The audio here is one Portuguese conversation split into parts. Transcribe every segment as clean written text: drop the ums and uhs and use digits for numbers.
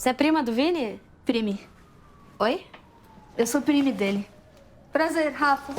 Você é prima do Vini? Prime. Oi? Eu sou prime dele. Prazer, Rafa.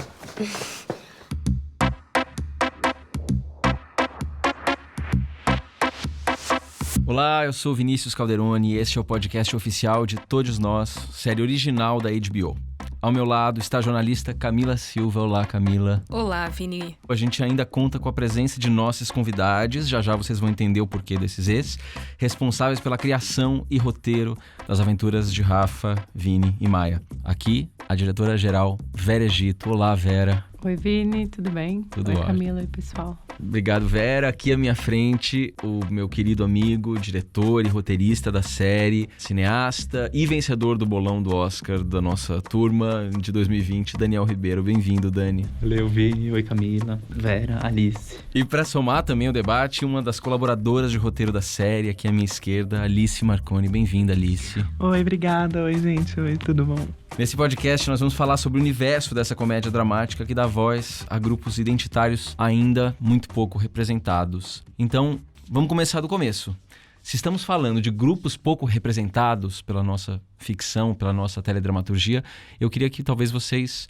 Olá, eu sou Vinícius Calderoni e este é o podcast oficial de Todos Nós, série original da HBO. Ao meu lado está a jornalista Camila Silva. Olá, Camila. Olá, Vini. A gente ainda conta com a presença de nossos convidados, já vocês vão entender o porquê desses responsáveis pela criação e roteiro das aventuras de Rafa, Vini e Maia. Aqui, a diretora-geral Vera Egito. Olá, Vera. Oi, Vini, tudo bem? Tudo Oi, ótimo. Camila e pessoal. Obrigado, Vera. Aqui à minha frente, o meu querido amigo, diretor e roteirista da série, cineasta e vencedor do bolão do Oscar da nossa turma de 2020, Daniel Ribeiro. Bem-vindo, Dani. Valeu, Vini. Oi, Camila, Vera, Alice. E para somar também o debate, uma das colaboradoras de roteiro da série, aqui à minha esquerda, Alice Marconi. Bem-vinda, Alice. Oi, obrigada. Oi, gente. Oi, tudo bom? Nesse podcast, nós vamos falar sobre o universo dessa comédia dramática que dá voz a grupos identitários ainda muito pouco representados. Então, vamos começar do começo. Se estamos falando de grupos pouco representados pela nossa ficção, pela nossa teledramaturgia, eu queria que talvez vocês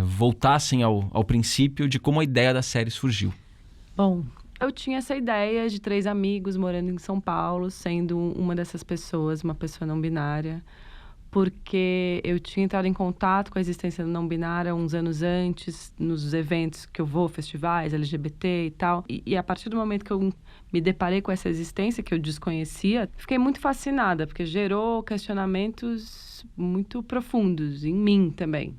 voltassem ao princípio de como a ideia da série surgiu. Bom, eu tinha essa ideia de 3 amigos morando em São Paulo, sendo uma dessas pessoas, uma pessoa não binária, porque eu tinha entrado em contato com a existência não binária uns anos antes, nos eventos que eu vou, festivais, LGBT e tal. E a partir do momento que eu me deparei com essa existência que eu desconhecia, fiquei muito fascinada, porque gerou questionamentos muito profundos em mim também.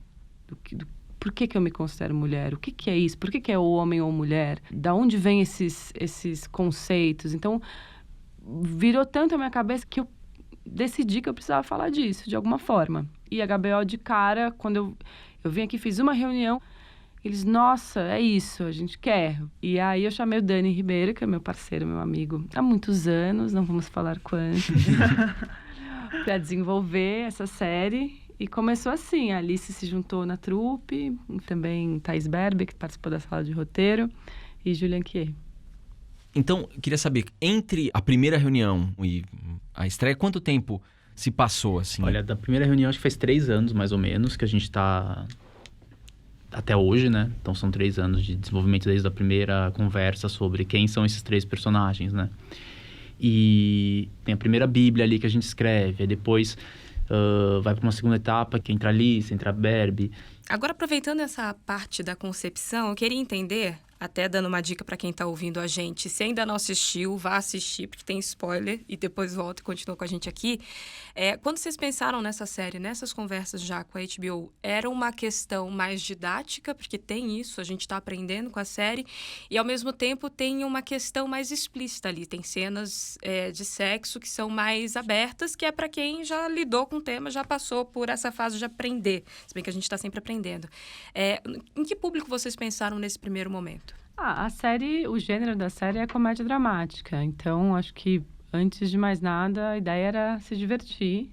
Por que eu me considero mulher? O que é isso? Por que é homem ou mulher? Da onde vêm esses conceitos? Então, virou tanto a minha cabeça que eu decidi que eu precisava falar disso, de alguma forma. E a HBO, de cara, quando eu vim aqui, fiz uma reunião, eles, nossa, é isso, a gente quer. E aí eu chamei o Dani Ribeiro, que é meu parceiro, meu amigo, há muitos anos, não vamos falar quantos, para desenvolver essa série. E começou assim, a Alice se juntou na trupe, também Thaís Berber, que participou da sala de roteiro, e Julian Kier. Então, eu queria saber, entre a primeira reunião e a estreia, quanto tempo se passou, assim? Olha, da primeira reunião, acho que faz 3 anos, mais ou menos, que a gente tá até hoje, né? Então, são 3 anos de desenvolvimento desde a primeira conversa sobre quem são esses 3 personagens, né? E tem a primeira bíblia ali que a gente escreve, aí depois vai para uma segunda etapa, que entra a Alice, entra a Berbe. Agora, aproveitando essa parte da concepção, eu queria entender, até dando uma dica para quem está ouvindo a gente, se ainda não assistiu, vá assistir, porque tem spoiler, e depois volta e continua com a gente aqui. Quando vocês pensaram nessa série, nessas conversas já com a HBO, era uma questão mais didática, porque tem isso, a gente está aprendendo com a série, e ao mesmo tempo tem uma questão mais explícita ali, tem cenas de sexo que são mais abertas, que é para quem já lidou com o tema, já passou por essa fase de aprender, se bem que a gente está sempre aprendendo. Em que público vocês pensaram nesse primeiro momento? A série, o gênero da série é comédia dramática. Então, acho que, antes de mais nada, a ideia era se divertir.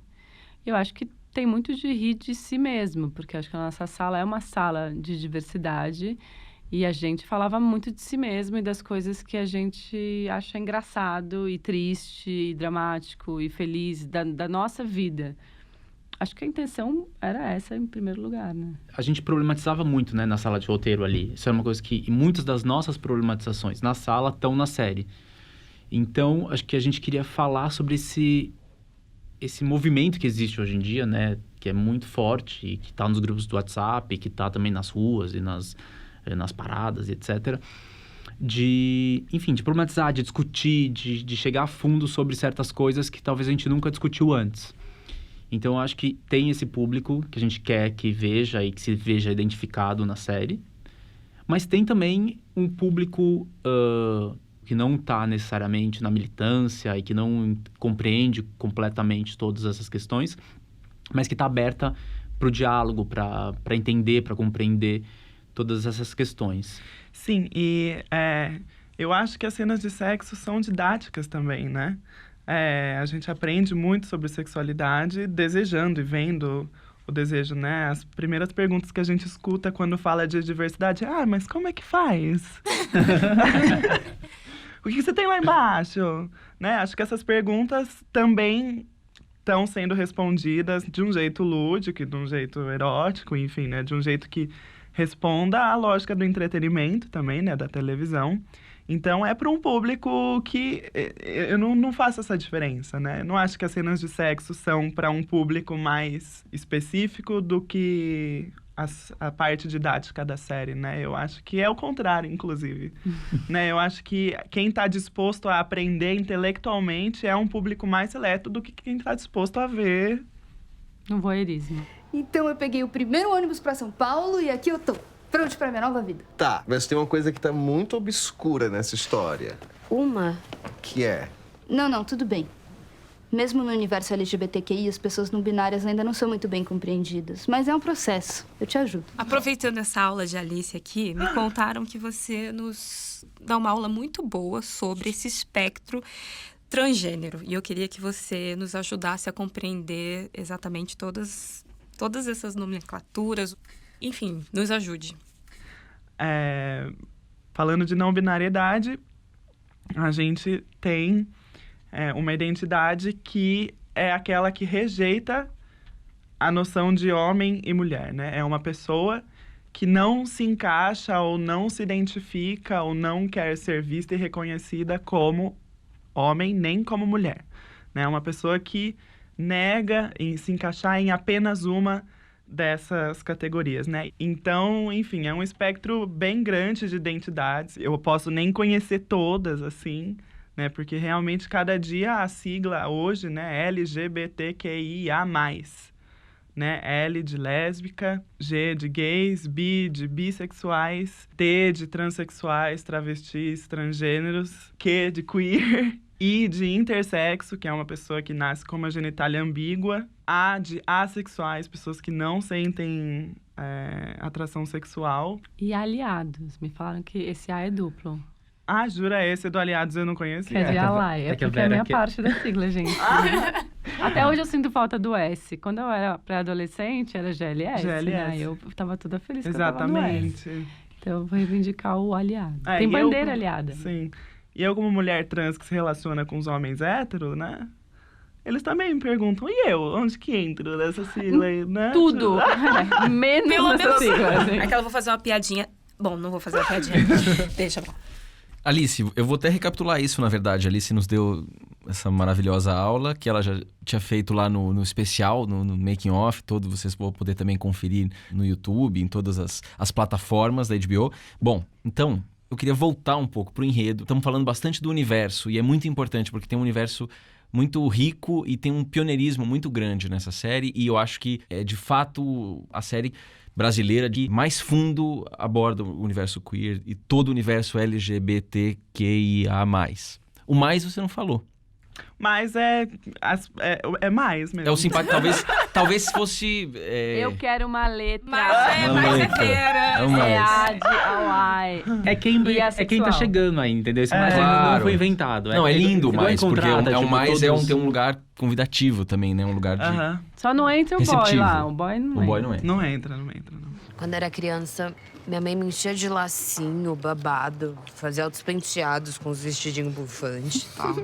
Eu acho que tem muito de rir de si mesmo, porque acho que a nossa sala é uma sala de diversidade e a gente falava muito de si mesmo e das coisas que a gente acha engraçado e triste e dramático e feliz da nossa vida. Acho que a intenção era essa em primeiro lugar, né? A gente problematizava muito, né, na sala de roteiro ali. Isso era uma coisa que... E muitas das nossas problematizações na sala estão na série. Então, acho que a gente queria falar sobre esse movimento que existe hoje em dia, né? Que é muito forte e que está nos grupos do WhatsApp, que está também nas ruas e nas paradas, etc. De problematizar, de discutir, de chegar a fundo sobre certas coisas que talvez a gente nunca discutiu antes. Então, eu acho que tem esse público que a gente quer que veja e que se veja identificado na série. Mas tem também um público que não está necessariamente na militância e que não compreende completamente todas essas questões, mas que está aberta para o diálogo, para entender, para compreender todas essas questões. Sim, e eu acho que as cenas de sexo são didáticas também, né? A gente aprende muito sobre sexualidade desejando e vendo o desejo, né? As primeiras perguntas que a gente escuta quando fala de diversidade, mas como é que faz? O que você tem lá embaixo? Né? Acho que essas perguntas também estão sendo respondidas de um jeito lúdico, de um jeito erótico, enfim, né? De um jeito que responda à lógica do entretenimento também, né? Da televisão. Então, é para um público que eu não faço essa diferença, né? Não acho que as cenas de sexo são para um público mais específico do que a parte didática da série, né? Eu acho que é o contrário, inclusive. Né? Eu acho que quem está disposto a aprender intelectualmente é um público mais seleto do que quem está disposto a ver. No voyeurismo. Então eu peguei o primeiro ônibus pra São Paulo e aqui eu tô, pronto pra minha nova vida. Tá, mas tem uma coisa que tá muito obscura nessa história. Uma? Que é... Não, tudo bem. Mesmo no universo LGBTQI, as pessoas não binárias ainda não são muito bem compreendidas. Mas é um processo. Eu te ajudo. Aproveitando essa aula de Alice aqui, me contaram que você nos dá uma aula muito boa sobre esse espectro transgênero. E eu queria que você nos ajudasse a compreender exatamente todas essas nomenclaturas. Enfim, nos ajude. Falando de não binariedade, a gente tem uma identidade que é aquela que rejeita a noção de homem e mulher, né? É uma pessoa que não se encaixa ou não se identifica ou não quer ser vista e reconhecida como homem nem como mulher, né? É uma pessoa que nega em se encaixar em apenas uma dessas categorias, né? Então, enfim, é um espectro bem grande de identidades. Eu posso nem conhecer todas, assim, né? Porque realmente cada dia a sigla hoje, né, LGBTQIA+, né? L de lésbica, G de gays, B de bissexuais, T de transexuais, travestis, transgêneros, Q de queer, I de intersexo, que é uma pessoa que nasce com uma genitália ambígua, A de assexuais, pessoas que não sentem atração sexual. E aliados. Me falaram que esse A é duplo. Ah, jura? Esse do Aliados eu não Que conhecia. é de Alai. É que a porque é a Vera minha que- parte da sigla, gente. Até hoje eu sinto falta do S. Quando eu era pré-adolescente, era GLS, né? GLS. Eu tava toda feliz que eu tava no S. Exatamente. Então eu vou reivindicar o aliado. É, Tem e eu bandeira como- aliada. Sim. E eu, como mulher trans que se relaciona com os homens héteros, né? Eles também me perguntam, e eu? Onde que entro nessa sigla aí, né? Tudo. Menos Pelo nessa menos. sigla, assim. Aquela eu vou fazer uma piadinha. Bom, não vou fazer uma piadinha. Deixa bom. Alice, eu vou até recapitular isso, na verdade. A Alice nos deu essa maravilhosa aula que ela já tinha feito lá no especial, no Making Off. Todo vocês vão poder também conferir no YouTube, em todas as plataformas da HBO. Bom, então, eu queria voltar um pouco pro enredo. Estamos falando bastante do universo e é muito importante porque tem um universo muito rico e tem um pioneirismo muito grande nessa série. E eu acho que, de fato, a série brasileira de mais fundo aborda o universo queer e todo o universo LGBTQIA+. O mais você não falou. Mas é mais mesmo. É o simpático, talvez fosse... Eu quero uma letra. Uma letra. fera. É um mais. É A de Hawaii. É quem E tá assexual. chegando aí, entendeu? Esse mais Claro. não foi inventado. Não, é lindo o igual mais, porque Encontrada, é um tipo, mais todos- tem um lugar convidativo também, né? Um lugar de... Aham. Só não entra o boy Receptivo. lá. O boy não O boy não é. Não entra, não. Quando era criança, minha mãe me enchia de lacinho, babado, fazia altos penteados com os vestidinhos bufantes e tal.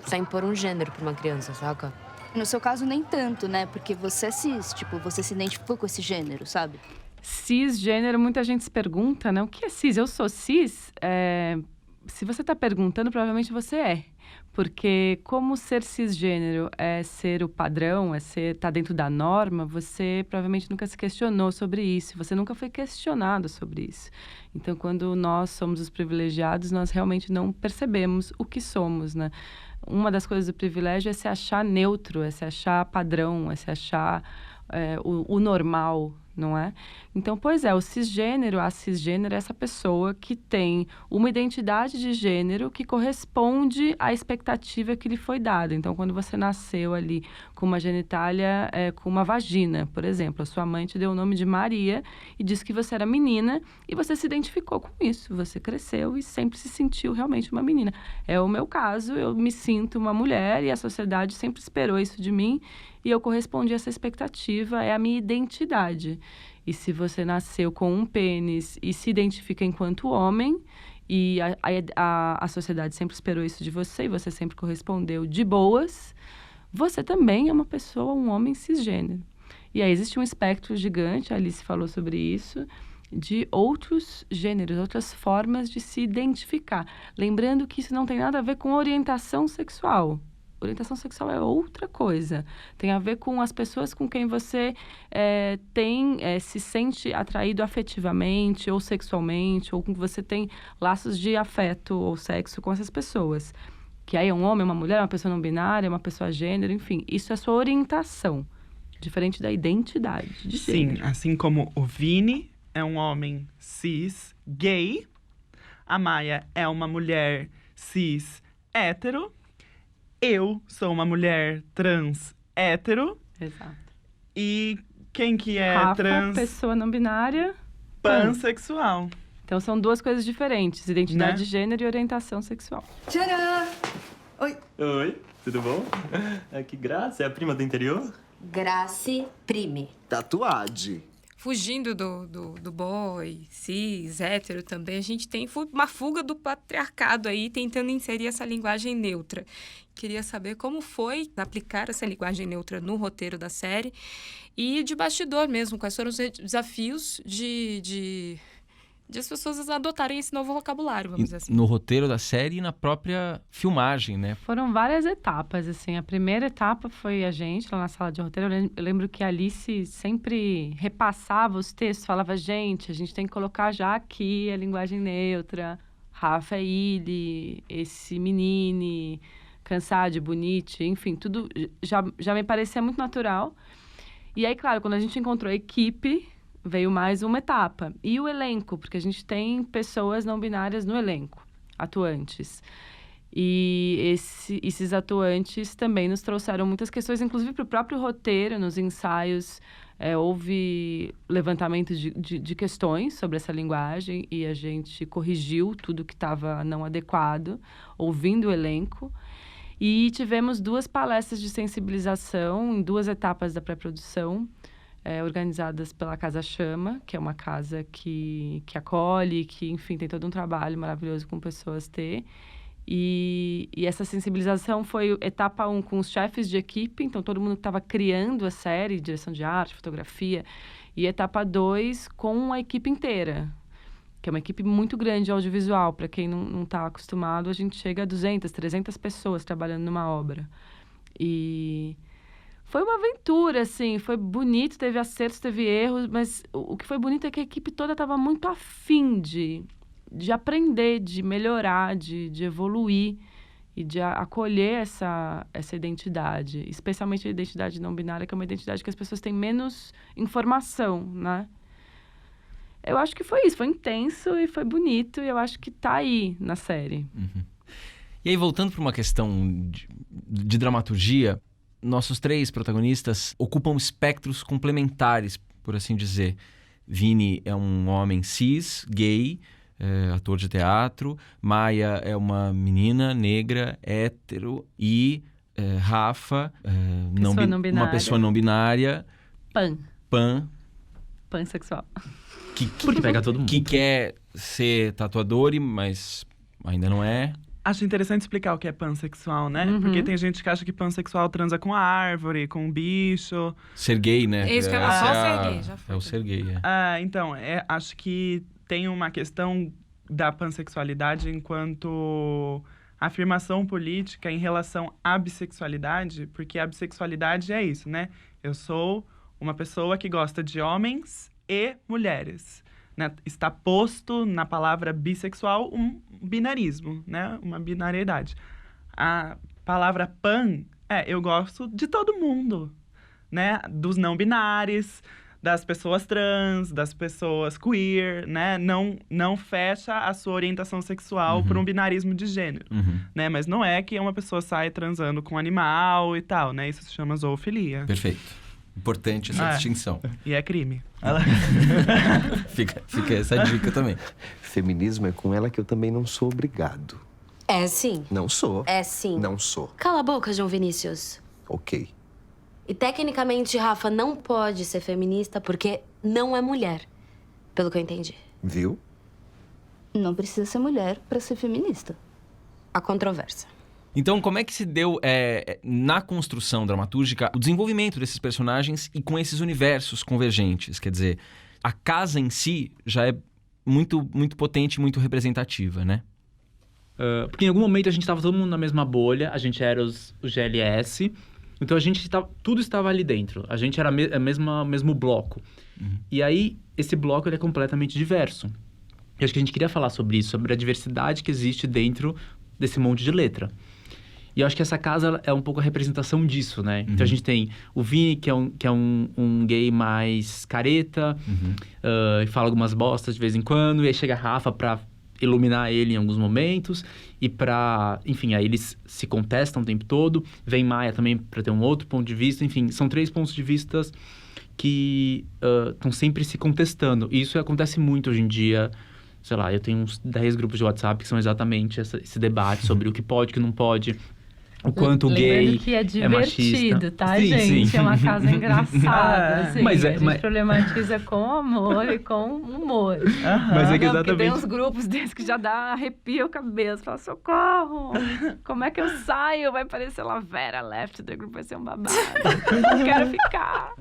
Sem pôr um gênero pra uma criança, saca? No seu caso, nem tanto, né? Porque você é cis, tipo, você se identificou com esse gênero, sabe? Cisgênero, muita gente se pergunta, né? O que é cis? Eu sou cis? Se você está perguntando, provavelmente você é. Porque como ser cisgênero é ser o padrão, tá dentro da norma, você provavelmente nunca se questionou sobre isso. Você nunca foi questionado sobre isso. Então, quando nós somos os privilegiados, nós realmente não percebemos o que somos, né? Uma das coisas do privilégio é se achar neutro, é se achar padrão, é se achar o normal, não é? Então, pois é, o cisgênero, a cisgênero é essa pessoa que tem uma identidade de gênero que corresponde à expectativa que lhe foi dada. Então, quando você nasceu ali com uma genitália, com uma vagina, por exemplo, a sua mãe te deu o nome de Maria e disse que você era menina e você se identificou com isso. Você cresceu e sempre se sentiu realmente uma menina. É o meu caso, eu me sinto uma mulher e a sociedade sempre esperou isso de mim e eu correspondi a essa expectativa, é a minha identidade. E se você nasceu com um pênis e se identifica enquanto homem, e a sociedade sempre esperou isso de você, e você sempre correspondeu de boas, você também é uma pessoa, um homem cisgênero. E aí existe um espectro gigante, a Alice falou sobre isso, de outros gêneros, outras formas de se identificar. Lembrando que isso não tem nada a ver com orientação sexual. Orientação sexual é outra coisa. Tem a ver com as pessoas com quem você se sente atraído afetivamente ou sexualmente, ou com que você tem laços de afeto ou sexo com essas pessoas. Que aí é um homem, uma mulher, uma pessoa não binária, uma pessoa gênero, enfim. Isso é sua orientação, diferente da identidade de gênero. Sim, assim como o Vini é um homem cis gay, a Maia é uma mulher cis hétero, eu sou uma mulher trans hétero. Exato. E quem que é Rafa, trans pessoa não binária, pansexual. Então são duas coisas diferentes, identidade Né? de gênero e orientação sexual. Tcharam! Oi. Oi, tudo bom? Que graça, é a prima do interior? Grace Prime. Tatuagem. Fugindo do boy, cis, hétero também, a gente tem uma fuga do patriarcado aí, tentando inserir essa linguagem neutra. Queria saber como foi aplicar essa linguagem neutra no roteiro da série e de bastidor mesmo, quais foram os desafios de as pessoas adotarem esse novo vocabulário, vamos dizer assim. No roteiro da série e na própria filmagem, né? Foram várias etapas, assim. A primeira etapa foi a gente, lá na sala de roteiro. Eu lembro que a Alice sempre repassava os textos, falava, gente, a gente tem que colocar já aqui a linguagem neutra. Rafa é ele, esse menine, cansado, bonito, enfim, tudo já me parecia muito natural. E aí, claro, quando a gente encontrou a equipe, veio mais uma etapa. E o elenco, porque a gente tem pessoas não binárias no elenco, atuantes. E esses atuantes também nos trouxeram muitas questões, inclusive para o próprio roteiro, nos ensaios. Houve levantamento de questões sobre essa linguagem e a gente corrigiu tudo que estava não adequado, ouvindo o elenco. E tivemos 2 palestras de sensibilização em 2 etapas da pré-produção, organizadas pela Casa Chama, que é uma casa que acolhe, que, enfim, tem todo um trabalho maravilhoso com pessoas T. E essa sensibilização foi etapa 1 com os chefes de equipe, então todo mundo que estava criando a série, direção de arte, fotografia. E etapa 2 com a equipe inteira, que é uma equipe muito grande audiovisual. Para quem não está acostumado, a gente chega a 200, 300 pessoas trabalhando numa obra. E foi uma aventura, assim, foi bonito, teve acertos, teve erros, mas o que foi bonito é que a equipe toda estava muito afim de aprender, de melhorar, de evoluir e de acolher essa identidade, especialmente a identidade não binária, que é uma identidade que as pessoas têm menos informação, né? Eu acho que foi isso, foi intenso e foi bonito, e eu acho que tá aí na série. Uhum. E aí, voltando para uma questão de dramaturgia, nossos 3 protagonistas ocupam espectros complementares, por assim dizer. Vini é um homem cis, gay, ator de teatro. Maia é uma menina negra, hétero. E Rafa, uma pessoa não binária. Pansexual. Porque pega todo mundo. Que quer ser tatuador, mas ainda não é. Acho interessante explicar o que é pansexual, né? Uhum. Porque tem gente que acha que pansexual transa com a árvore, com um bicho. Ser gay, né? É isso que eu ia falar, só ser gay, já foi. É o ser gay, Então, acho que tem uma questão da pansexualidade enquanto afirmação política em relação à bissexualidade, porque a bissexualidade é isso, né? Eu sou uma pessoa que gosta de homens e mulheres. Né? Está posto na palavra bissexual um binarismo, né? Uma binariedade. A palavra pan eu gosto de todo mundo, né? Dos não binários, das pessoas trans, das pessoas queer, né? Não fecha a sua orientação sexual por um binarismo de gênero, né? Mas não é que uma pessoa sai transando com um animal e tal, né? Isso se chama zoofilia. Perfeito. Importante essa distinção. E é crime. Fica essa dica também. Feminismo é com ela que eu também não sou obrigado. É sim. Não sou. É sim. Não sou. Cala a boca, João Vinícius. Ok. E tecnicamente, Rafa não pode ser feminista porque não é mulher. Pelo que eu entendi. Viu? Não precisa ser mulher para ser feminista. Há controvérsia. Então, como é que se deu na construção dramatúrgica o desenvolvimento desses personagens e com esses universos convergentes? Quer dizer, a casa em si já é muito, muito potente, muito representativa, né? Porque em algum momento a gente estava todo mundo na mesma bolha, a gente era os GLS, então tudo estava ali dentro. A gente era o mesmo bloco. E aí, esse bloco ele é completamente diverso. Eu acho que a gente queria falar sobre isso, sobre a diversidade que existe dentro desse monte de letra. E eu acho que essa casa é um pouco a representação disso, né? Então a gente tem o Vini, que é um gay mais careta, e fala algumas bostas de vez em quando, e aí chega a Rafa pra iluminar ele em alguns momentos, e enfim, aí eles se contestam o tempo todo. Vem Maia também pra ter um outro ponto de vista, enfim, são 3 pontos de vista que estão sempre se contestando. E isso acontece muito hoje em dia. Sei lá, eu tenho uns 10 grupos de WhatsApp que são exatamente esse debate sobre o que pode, o que não pode, o quanto o gay que é é machista. divertido, tá, Sim, gente? sim. É uma casa engraçada, assim. Mas a gente problematiza com amor e com humor. Mas é que Não, porque tem exatamente... uns grupos desses que já dá arrepio a cabeça. Fala, socorro! Como é que eu saio? Vai parecer Lavera, left the group, vai ser um babado. Não quero ficar.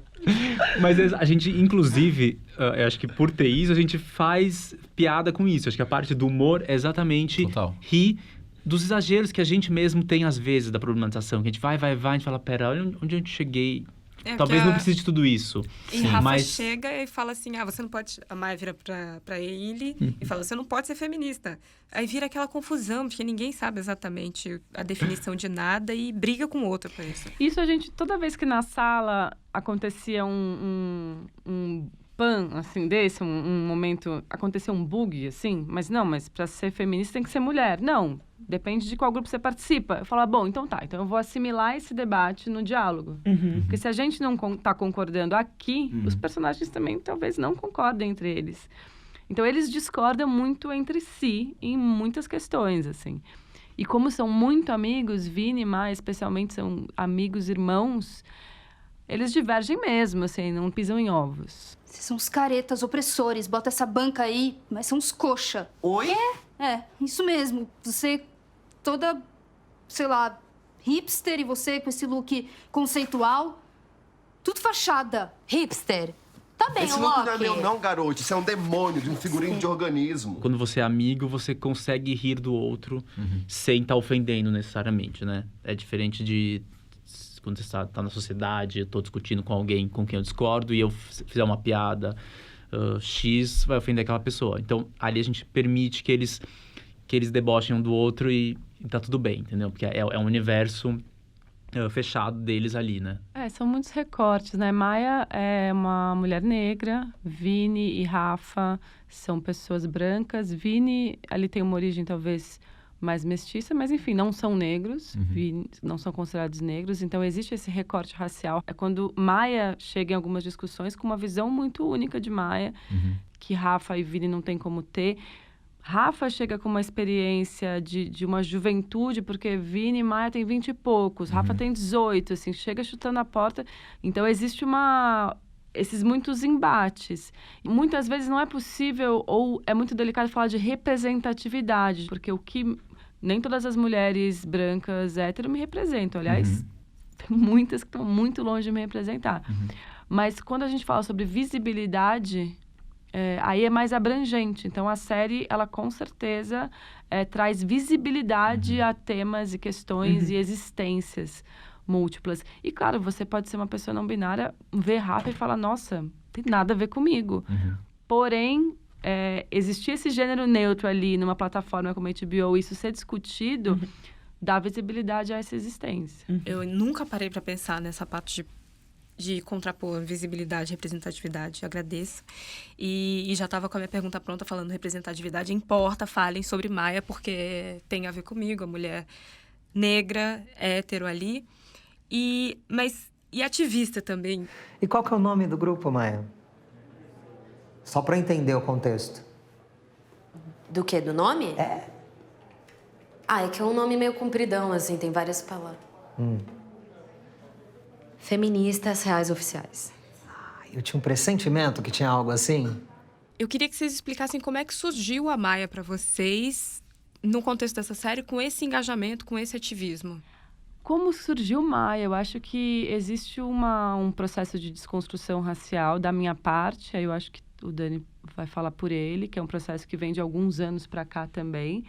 Mas a gente, inclusive, eu acho que por ter isso, a gente faz piada com isso. Acho que a parte do humor é exatamente rir dos exageros que a gente mesmo tem às vezes da problematização. Que a gente vai, a gente fala, pera, olha onde eu cheguei. Talvez não precise de tudo isso. E Rafa chega e fala assim, você não pode... A Maia vira pra ele e fala, você não pode ser feminista. Aí vira aquela confusão, porque ninguém sabe exatamente a definição de nada e briga com o outro por isso. Isso a gente, toda vez que na sala acontecia um pan, assim, desse, um momento, acontecia um bug, assim, mas pra ser feminista tem que ser mulher. Não, depende de qual grupo você participa. Eu falo, bom, então eu vou assimilar esse debate no diálogo. Porque se a gente não tá concordando aqui, os personagens também talvez não concordem entre eles. Então, eles discordam muito entre si em muitas questões, assim. E como são muito amigos, Vini e Maia, especialmente, são amigos, irmãos, eles divergem mesmo, assim, não pisam em ovos. Vocês são os caretas opressores, bota essa banca aí, mas são uns coxa. Oi? Isso mesmo. Você toda, sei lá, hipster e você com esse look conceitual. Tudo fachada. Hipster. Tá bem, Esse look não é meu não, garoto. Isso é um demônio de um figurino de organismo. Quando você é amigo, você consegue rir do outro sem estar ofendendo necessariamente, né? É diferente de... Quando você tá na sociedade, eu tô discutindo com alguém com quem eu discordo e eu fizer uma piada X, vai ofender aquela pessoa. Então, ali a gente permite que eles debochem um do outro e tá tudo bem, entendeu? Porque é um universo fechado deles ali, né? São muitos recortes, né? Maia é uma mulher negra, Vini e Rafa são pessoas brancas. Vini, ali tem uma origem talvez mais mestiça, mas enfim, não são negros, não são considerados negros, então existe esse recorte racial. É quando Maia chega em algumas discussões com uma visão muito única de Maia, que Rafa e Vini não tem como ter. Rafa chega com uma experiência de uma juventude, porque Vini e Maia tem 20 e poucos, Rafa tem 18, assim, chega chutando a porta. Então, existe esses muitos embates. Muitas vezes não é possível ou é muito delicado falar de representatividade, porque nem todas as mulheres brancas hétero me representam. Aliás, tem muitas que estão muito longe de me representar. Mas quando a gente fala sobre visibilidade, aí é mais abrangente. Então, a série, ela com certeza traz visibilidade a temas e questões e existências múltiplas. E, claro, você pode ser uma pessoa não binária, ver Rafa e falar, nossa, tem nada a ver comigo. Porém, existir esse gênero neutro ali numa plataforma como a HBO, isso ser discutido, dá visibilidade a essa existência. Eu nunca parei para pensar nessa parte de contrapor visibilidade e representatividade. Agradeço. E já estava com a minha pergunta pronta falando representatividade. Importa, falem sobre Maia, porque tem a ver comigo, a mulher negra, hétero ali. E ativista também. E qual que é o nome do grupo, Maia? Só para entender o contexto. Do quê? Do nome? É que é um nome meio compridão, assim, tem várias palavras. Feministas Reais Oficiais. Eu tinha um pressentimento que tinha algo assim. Eu queria que vocês explicassem como é que surgiu a Maia para vocês no contexto dessa série, com esse engajamento, com esse ativismo? Como surgiu Maia? Eu acho que existe um processo de desconstrução racial da minha parte, aí eu acho que o Dani vai falar por ele, que é um processo que vem de alguns anos para cá também,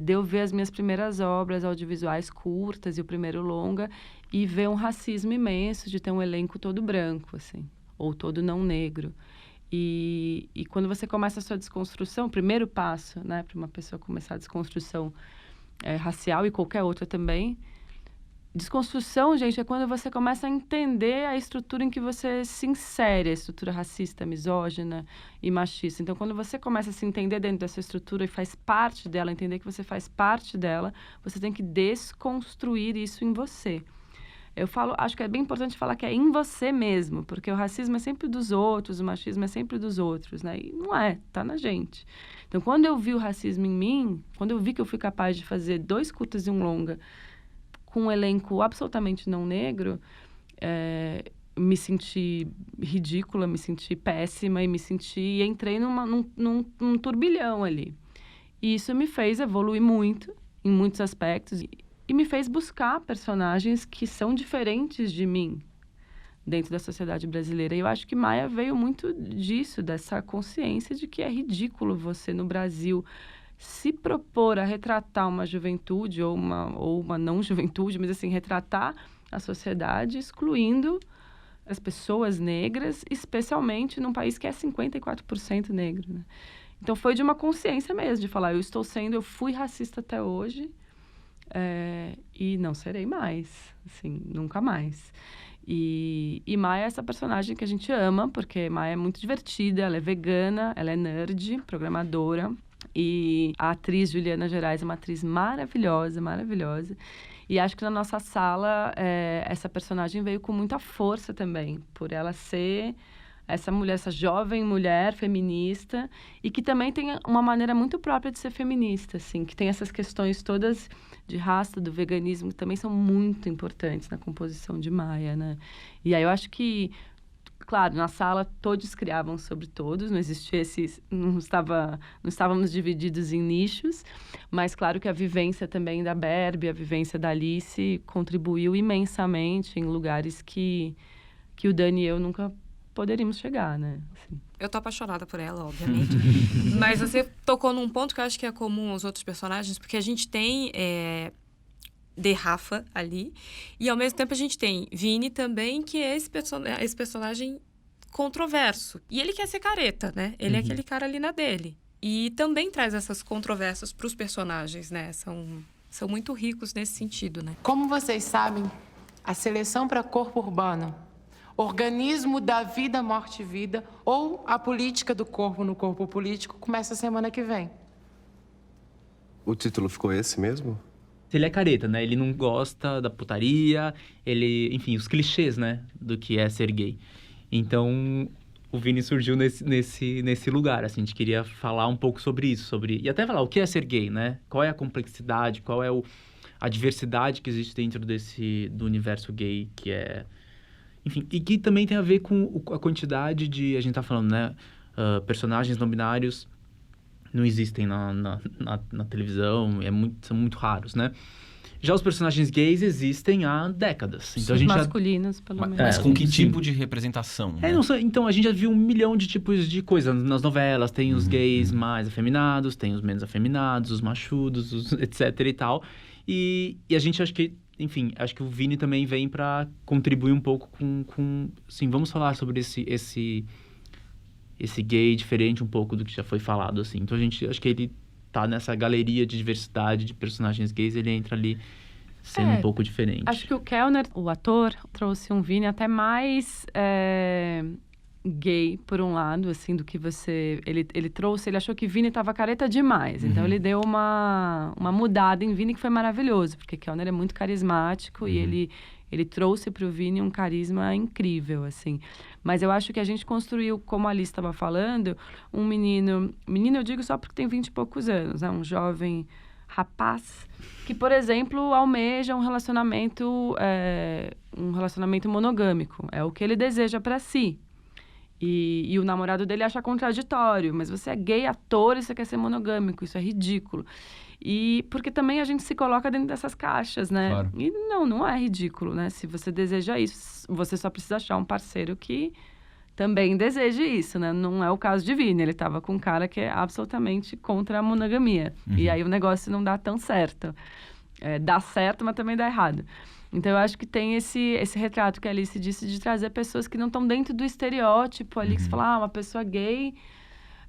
de eu ver as minhas primeiras obras audiovisuais curtas e o primeiro longa e ver um racismo imenso de ter um elenco todo branco, assim, ou todo não negro. E quando você começa a sua desconstrução, o primeiro passo, né, para uma pessoa começar a desconstrução racial e qualquer outra também. Desconstrução, gente, é quando você começa a entender a estrutura em que você se insere, a estrutura racista, misógina e machista. Então, quando você começa a se entender dentro dessa estrutura e faz parte dela, entender que você faz parte dela, você tem que desconstruir isso em você. Eu acho que é bem importante falar que é em você mesmo, porque o racismo é sempre dos outros, o machismo é sempre dos outros, né? E não é, tá na gente. Então, quando eu vi o racismo em mim, quando eu vi que eu fui capaz de fazer 2 curtas e um longa com um elenco absolutamente não negro, me senti ridícula, me senti péssima e entrei num turbilhão ali. E isso me fez evoluir muito, em muitos aspectos, e me fez buscar personagens que são diferentes de mim dentro da sociedade brasileira. E eu acho que Maia veio muito disso, dessa consciência de que é ridículo você, no Brasil, se propor a retratar uma juventude ou uma não juventude, mas assim, retratar a sociedade excluindo as pessoas negras, especialmente num país que é 54% negro, né? Então foi de uma consciência mesmo, de falar, eu fui racista até hoje e não serei mais, assim, nunca mais. E Maia é essa personagem que a gente ama, porque Maia é muito divertida, ela é vegana, ela é nerd, programadora. E a atriz Juliana Gerais é uma atriz maravilhosa, maravilhosa. E acho que na nossa sala, essa personagem veio com muita força também, por ela ser essa mulher, essa jovem mulher feminista, e que também tem uma maneira muito própria de ser feminista, assim, que tem essas questões todas de raça, do veganismo, que também são muito importantes na composição de Maia, né? E aí eu acho que, claro, na sala todos criavam sobre todos, não existia não estávamos divididos em nichos, mas claro que a vivência também da Barbie, a vivência da Alice contribuiu imensamente em lugares que o Dani e eu nunca poderíamos chegar, né? Assim. Eu tô apaixonada por ela, obviamente. Mas você tocou num ponto que eu acho que é comum aos outros personagens, porque a gente tem de Rafa ali, e ao mesmo tempo a gente tem Vini também, que é esse personagem controverso. E ele quer ser careta, né? Ele é aquele cara ali na dele. E também traz essas controvérsias pros personagens, né? São muito ricos nesse sentido, né? Como vocês sabem, a seleção para corpo urbano, organismo da vida, morte e vida, ou a política do corpo no corpo político, começa semana que vem. O título ficou esse mesmo? Ele é careta, né? Ele não gosta da putaria, enfim, os clichês, né? Do que é ser gay. Então, o Vini surgiu nesse lugar, assim, a gente queria falar um pouco sobre isso, e até falar o que é ser gay, né? Qual é a complexidade, qual é a diversidade que existe dentro do universo gay, que é... Enfim, e que também tem a ver com a quantidade de... A gente tá falando, né? Personagens não binários não existem na televisão, são muito raros, né? Já os personagens gays existem há décadas. Então, masculinos, pelo menos. Mas com que tipo de representação? Né? Então, a gente já viu 1 milhão de tipos de coisas nas novelas. Tem os gays mais afeminados, tem os menos afeminados, os machudos, etc e tal. E a gente acha que... Enfim, acho que o Vini também vem para contribuir um pouco com... Assim, vamos falar sobre esse gay diferente um pouco do que já foi falado, assim. Então, acho que ele tá nessa galeria de diversidade de personagens gays, ele entra ali sendo um pouco diferente. Acho que o Kellner, o ator, trouxe um Vini até mais gay, por um lado, assim, do que você... Ele trouxe, ele achou que Vini tava careta demais. Então, ele deu uma mudada em Vini que foi maravilhoso, porque Kellner é muito carismático e ele trouxe pro Vini um carisma incrível, assim. Mas eu acho que a gente construiu, como a Alice estava falando, um menino... Menino eu digo só porque tem 20 e poucos anos, né? Um jovem rapaz que, por exemplo, almeja um relacionamento monogâmico. É o que ele deseja para si. E o namorado dele acha contraditório. Mas você é gay, ator e você quer ser monogâmico. Isso é ridículo. E porque também a gente se coloca dentro dessas caixas, né? Claro. E não é ridículo, né? Se você deseja isso, você só precisa achar um parceiro que também deseje isso, né? Não é o caso de Vini, ele tava com um cara que é absolutamente contra a monogamia. E aí o negócio não dá tão certo. Dá certo, mas também dá errado. Então, eu acho que tem esse retrato que a Alice disse de trazer pessoas que não estão dentro do estereótipo ali, que você fala, uma pessoa gay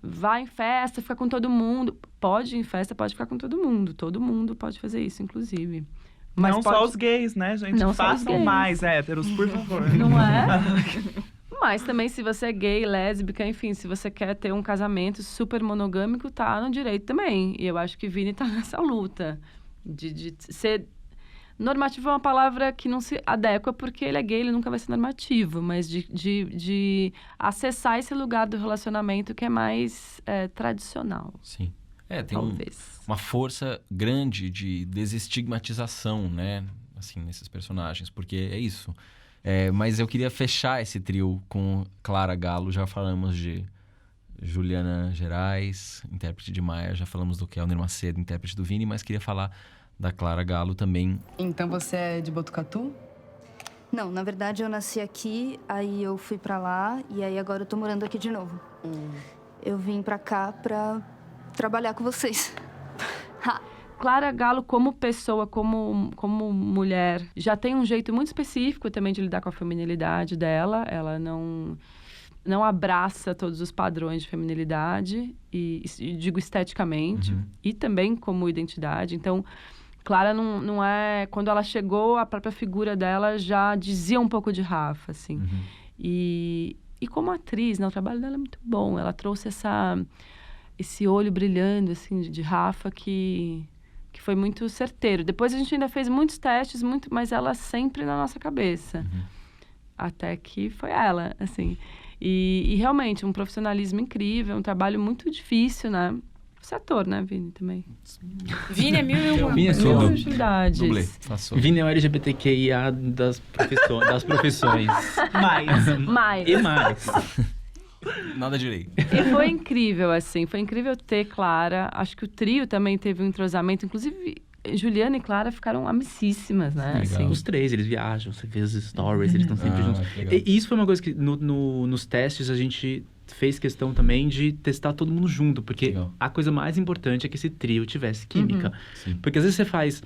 vai em festa, fica com todo mundo. Pode ir em festa, pode ficar com todo mundo pode fazer isso, inclusive. Mas não só os gays, né, gente? Não só os Façam gays. mais héteros, por favor. Não é? Mas também, se você é gay, lésbica, enfim, se você quer ter um casamento super monogâmico, tá no direito também. E eu acho que Vini tá nessa luta de ser... Normativo é uma palavra que não se adequa porque ele é gay, ele nunca vai ser normativo. Mas de acessar esse lugar do relacionamento que é mais tradicional. Sim. Tem talvez. Uma força grande de desestigmatização, né? Assim, nesses personagens. Porque é isso. Mas eu queria fechar esse trio com Clara Galo. Já falamos de Juliana Gerais, intérprete de Maia. Já falamos do Kelner Macedo, intérprete do Vini. Mas queria falar da Clara Galo também. Então você é de Botucatu? Não, na verdade eu nasci aqui, aí eu fui pra lá e aí agora eu tô morando aqui de novo. Eu vim pra cá pra trabalhar com vocês. Clara Galo, como pessoa, como mulher, já tem um jeito muito específico também de lidar com a feminilidade dela. Ela não abraça todos os padrões de feminilidade, e digo esteticamente, e também como identidade. Então, Clara não é... Quando ela chegou, a própria figura dela já dizia um pouco de Rafa, assim. E como atriz, né, o trabalho dela é muito bom. Ela trouxe esse olho brilhando, assim, de Rafa, que foi muito certeiro. Depois a gente ainda fez muitos testes, mas ela sempre na nossa cabeça. Até que foi ela, assim. E realmente, um profissionalismo incrível, um trabalho muito difícil, né? Você é ator, né, Vini, também? Vini é mil e uma. Vini é tudo. Dublê. Vini é o LGBTQIA das profissões. Mais. E mais. Nada direito. E foi incrível, assim. Foi incrível ter Clara. Acho que o trio também teve um entrosamento. Inclusive, Juliana e Clara ficaram amicíssimas, né? Assim. Os três, eles viajam, você vê os stories, eles estão sempre juntos. E isso foi uma coisa que nos testes a gente fez questão também de testar todo mundo junto, porque a coisa mais importante é que esse trio tivesse química. Porque às vezes você faz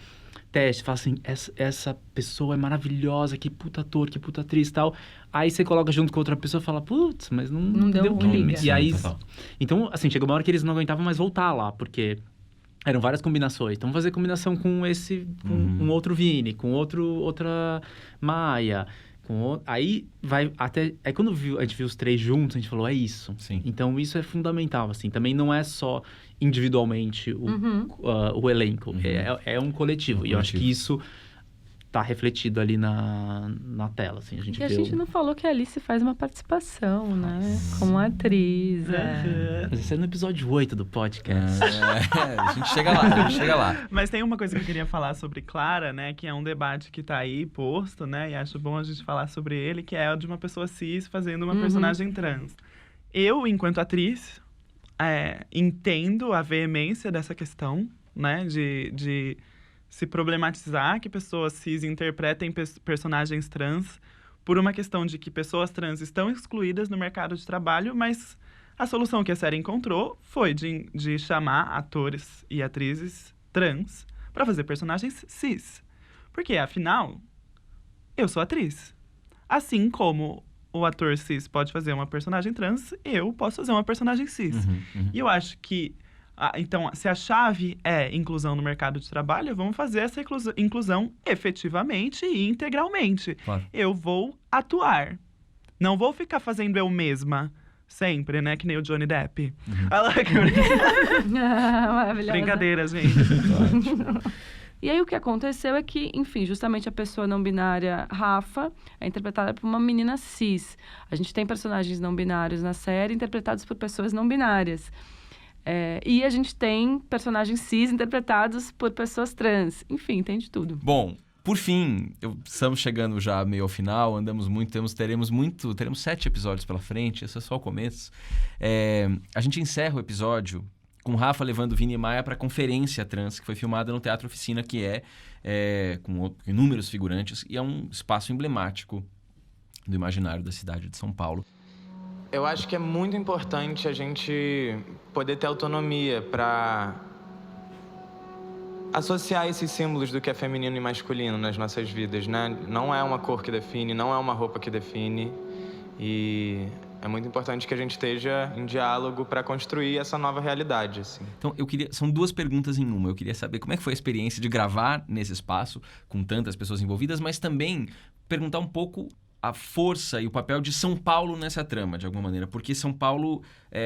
teste, fala assim, essa pessoa é maravilhosa, que puta ator, que puta atriz e tal. Aí você coloca junto com outra pessoa e fala, putz, mas não deu química. E aí, então, assim, chegou uma hora que eles não aguentavam mais voltar lá, porque eram várias combinações. Então, vamos fazer combinação com um outro Vini, com outra Maia. Aí vai até... Aí quando a gente viu os três juntos, a gente falou, é isso. Então, isso é fundamental, assim. Também não é só individualmente o elenco. É um coletivo. E eu acho que isso tá refletido ali na tela, assim. A gente não falou que a Alice faz uma participação, né? Como atriz. Mas isso é no episódio 8 do podcast. A gente chega lá, Mas tem uma coisa que eu queria falar sobre Clara, né? Que é um debate que tá aí posto, né? E acho bom a gente falar sobre ele, que é o de uma pessoa cis fazendo uma personagem trans. Eu, enquanto atriz, entendo a veemência dessa questão, né? De se problematizar que pessoas cis interpretem personagens trans por uma questão de que pessoas trans estão excluídas no mercado de trabalho, mas a solução que a série encontrou foi de chamar atores e atrizes trans para fazer personagens cis. Porque, afinal, eu sou atriz. Assim como o ator cis pode fazer uma personagem trans, eu posso fazer uma personagem cis. E eu acho que então, se a chave é inclusão no mercado de trabalho, vamos fazer essa inclusão efetivamente e integralmente. Eu vou atuar. Não vou ficar fazendo eu mesma sempre, né? Que nem o Johnny Depp. Brincadeira, gente. E aí, o que aconteceu é que, enfim, justamente a pessoa não binária, Rafa, é interpretada por uma menina cis. A gente tem personagens não binários na série interpretados por pessoas não binárias. E a gente tem personagens cis interpretados por pessoas trans. Enfim, tem de tudo. Bom, por fim, estamos chegando já meio ao final, andamos muito, teremos 7 episódios pela frente, esse é só o começo. A gente encerra o episódio com Rafa levando Vini e Maia para a Conferência Trans, que foi filmada no Teatro Oficina, que com inúmeros figurantes, e é um espaço emblemático do imaginário da cidade de São Paulo. Eu acho que é muito importante a gente poder ter autonomia para associar esses símbolos do que é feminino e masculino nas nossas vidas, né? Não é uma cor que define, não é uma roupa que define. E é muito importante que a gente esteja em diálogo para construir essa nova realidade, assim. Então, são 2 perguntas em uma. Eu queria saber como é que foi a experiência de gravar nesse espaço, com tantas pessoas envolvidas, mas também perguntar um pouco a força e o papel de São Paulo nessa trama, de alguma maneira. Porque São Paulo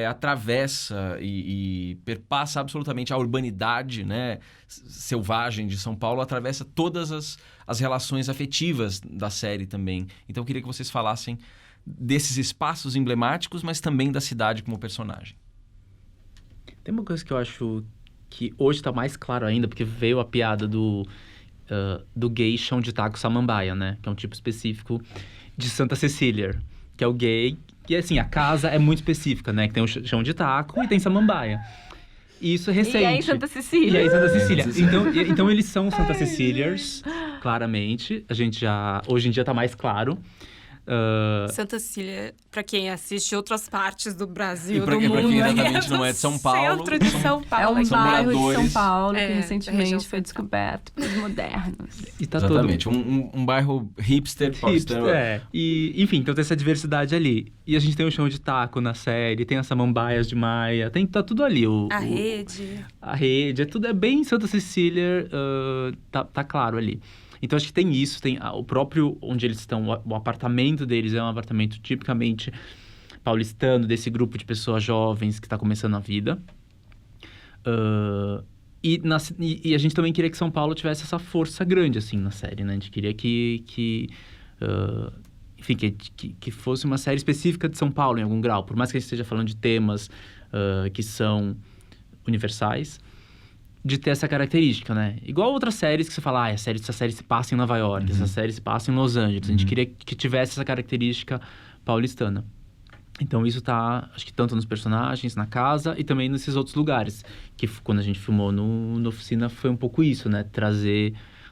atravessa e perpassa absolutamente a urbanidade, né, selvagem de São Paulo, atravessa todas as relações afetivas da série também. Então, eu queria que vocês falassem desses espaços emblemáticos, mas também da cidade como personagem. Tem uma coisa que eu acho que hoje tá mais claro ainda, porque veio a piada do gay chão de taco samambaia, né? Que é um tipo específico de Santa Cecília, que é o gay. E assim, a casa é muito específica, né? Que tem o chão de taco e tem samambaia. E isso é recente. E é em Santa Cecília. E é em Santa Cecília. Então eles são Santa Cecílias, claramente. A gente hoje em dia tá mais claro. Santa Cecília, pra quem assiste outras partes do Brasil, do mundo, pra quem exatamente não é de São Paulo. Centro de São Paulo. É um bairro de São Paulo que da recentemente região foi descoberto pelos modernos. E tá exatamente, um bairro hipster paulistano. E, enfim, então tem essa diversidade ali. E a gente tem o chão de taco na série, tem as samambaias de Maia, tá tudo ali. A rede, é bem Santa Cecília, tá claro ali. Então, acho que tem isso, tem o próprio onde eles estão, o apartamento deles é um apartamento tipicamente paulistano, desse grupo de pessoas jovens que está começando a vida. E a gente também queria que São Paulo tivesse essa força grande, assim, na série, né? A gente queria que fosse uma série específica de São Paulo, em algum grau. Por mais que a gente esteja falando de temas que são universais, de ter essa característica, né? Igual outras séries que você fala, essa série se passa em Nova York, essa série se passa em Los Angeles. A gente queria que tivesse essa característica paulistana. Então isso tá, acho que tanto nos personagens, na casa e também nesses outros lugares. Que quando a gente filmou no Oficina foi um pouco isso, né?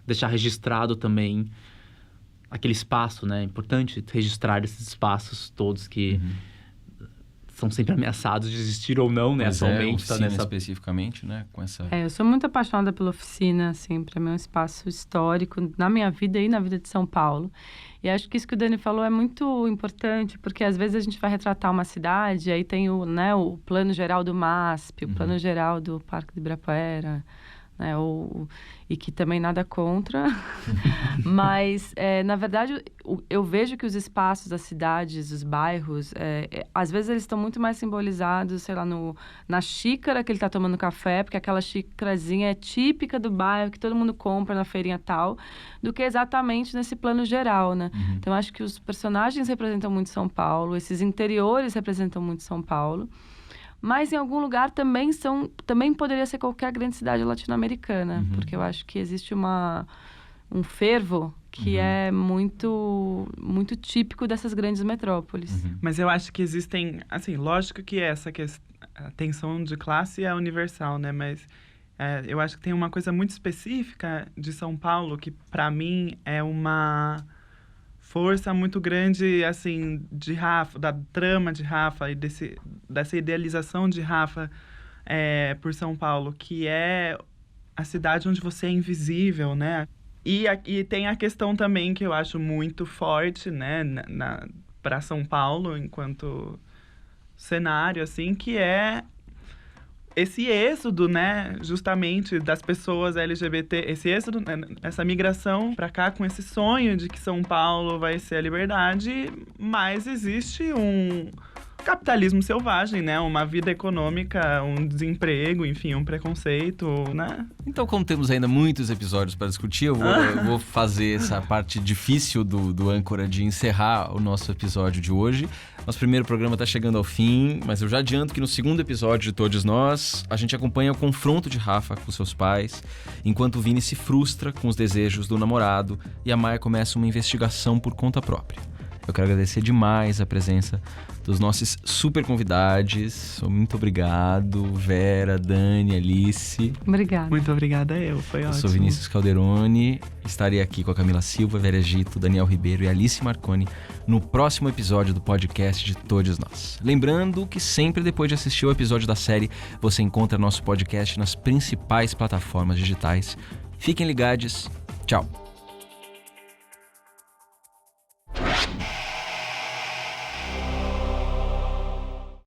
Deixar registrado também aquele espaço, né? É importante registrar esses espaços todos que são sempre ameaçados de existir ou não, né? Mas atualmente Oficina especificamente, né? Com essa... Eu sou muito apaixonada pela Oficina, assim, para mim é um espaço histórico na minha vida e na vida de São Paulo. E acho que isso que o Dani falou é muito importante, porque às vezes a gente vai retratar uma cidade, aí tem o plano geral do MASP, o plano geral do Parque do Ibirapuera, né? E que também nada contra. Mas, na verdade, eu vejo que os espaços das cidades, os bairros, às vezes eles estão muito mais simbolizados, sei lá, na xícara que ele está tomando café, porque aquela xícarazinha é típica do bairro, que todo mundo compra na feirinha tal, do que exatamente nesse plano geral, né? Então, acho que os personagens representam muito São Paulo, esses interiores representam muito São Paulo. Mas em algum lugar também poderia ser qualquer grande cidade latino-americana, porque eu acho que existe um fervo que é muito, muito típico dessas grandes metrópoles. Mas eu acho que existem, assim, lógico que a tensão de classe é universal, né? Mas eu acho que tem uma coisa muito específica de São Paulo que, para mim, é uma força muito grande, assim, de Rafa, da trama de Rafa e dessa idealização de Rafa por São Paulo, que é a cidade onde você é invisível, né? E tem a questão também que eu acho muito forte, né, para São Paulo, enquanto cenário, assim, que é esse êxodo, né, justamente das pessoas LGBT, esse êxodo, essa migração para cá com esse sonho de que São Paulo vai ser a liberdade, mas existe um capitalismo selvagem, né, uma vida econômica, um desemprego, enfim, um preconceito, né? Então, como temos ainda muitos episódios para discutir, eu vou fazer essa parte difícil do âncora de encerrar o nosso episódio de hoje. Nosso primeiro programa está chegando ao fim, mas eu já adianto que no segundo episódio de Todos Nós, a gente acompanha o confronto de Rafa com seus pais, enquanto o Vini se frustra com os desejos do namorado e a Maia começa uma investigação por conta própria. Eu quero agradecer demais a presença dos nossos super convidados. Muito obrigado, Vera, Dani, Alice. Obrigada. Muito obrigada foi ótimo. Eu sou Vinícius Calderoni, estarei aqui com a Camila Silva, Vera Egito, Daniel Ribeiro e Alice Marconi no próximo episódio do podcast de Todos Nós. Lembrando que sempre depois de assistir o episódio da série, você encontra nosso podcast nas principais plataformas digitais. Fiquem ligados. Tchau.